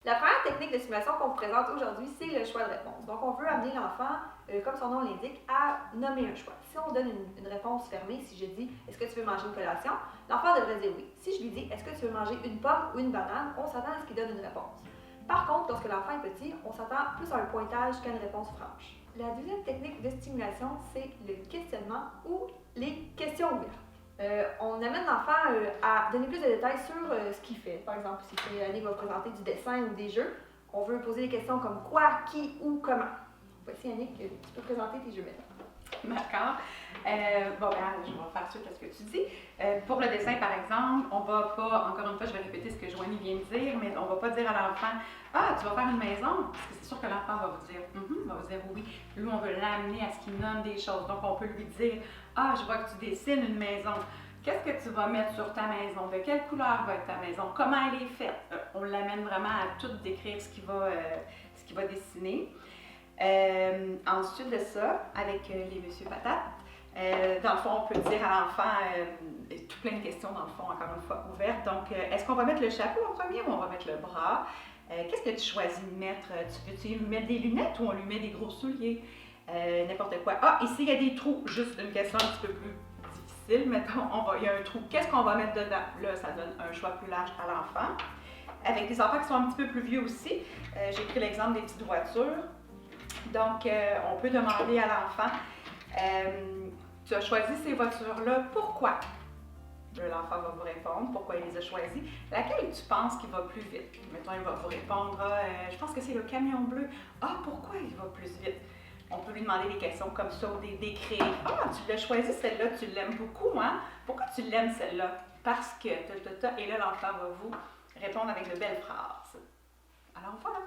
La première technique de simulation qu'on vous présente aujourd'hui, c'est le choix de réponse. Donc, on veut amener l'enfant, comme son nom l'indique, à nommer un choix. Si on donne une réponse fermée, si je dis « Est-ce que tu veux manger une collation ?», l'enfant devrait dire oui. Si je lui dis « Est-ce que tu veux manger une pomme ou une banane ?», on s'attend à ce qu'il donne une réponse. Par contre, lorsque l'enfant est petit, on s'attend plus à un pointage qu'à une réponse franche. La deuxième technique de stimulation, c'est le questionnement ou les questions ouvertes. On amène l'enfant à donner plus de détails sur ce qu'il fait. Par exemple, si Annick va présenter du dessin ou des jeux, on veut poser des questions comme quoi, qui, où, comment. Voici Annick, tu peux présenter tes jeux maintenant. D'accord. Bon, ben, je vais faire suite à ce que tu dis. Pour le dessin, par exemple, on va pas, encore une fois, je vais répéter ce que Joanie vient de dire, mais on va pas dire à l'enfant « Ah, tu vas faire une maison? » Parce que c'est sûr que l'enfant va vous dire « va vous dire oui. » Lui, on veut l'amener à ce qu'il nomme des choses. Donc, on peut lui dire « Ah, je vois que tu dessines une maison. Qu'est-ce que tu vas mettre sur ta maison? De quelle couleur va être ta maison? Comment elle est faite? » On l'amène vraiment à tout décrire ce qu'il va dessiner. Ensuite de ça, avec les Monsieur Patate, dans le fond, on peut dire à l'enfant tout plein de questions, dans le fond, encore une fois, ouvertes. Donc, est-ce qu'on va mettre le chapeau en premier ou on va mettre le bras? Qu'est-ce que tu choisis de mettre? Tu veux-tu lui mettre des lunettes ou on lui met des gros souliers? N'importe quoi. Ah, ici, il y a des trous. Juste une question un petit peu plus difficile. Mettons, il y a un trou. Qu'est-ce qu'on va mettre dedans? Là, ça donne un choix plus large à l'enfant. Avec des enfants qui sont un petit peu plus vieux aussi, j'ai pris l'exemple des petites voitures. Donc, on peut demander à l'enfant, tu as choisi ces voitures-là, pourquoi? L'enfant va vous répondre pourquoi il les a choisies. Laquelle tu penses qu'il va plus vite? Mettons, il va vous répondre, je pense que c'est le camion bleu. Ah, pourquoi il va plus vite? On peut lui demander des questions comme ça, ou d'écrire. Ah, tu l'as choisi celle-là, tu l'aimes beaucoup, hein? Pourquoi tu l'aimes celle-là? Parce que, et là, l'enfant va vous répondre avec de belles phrases. Alors voilà!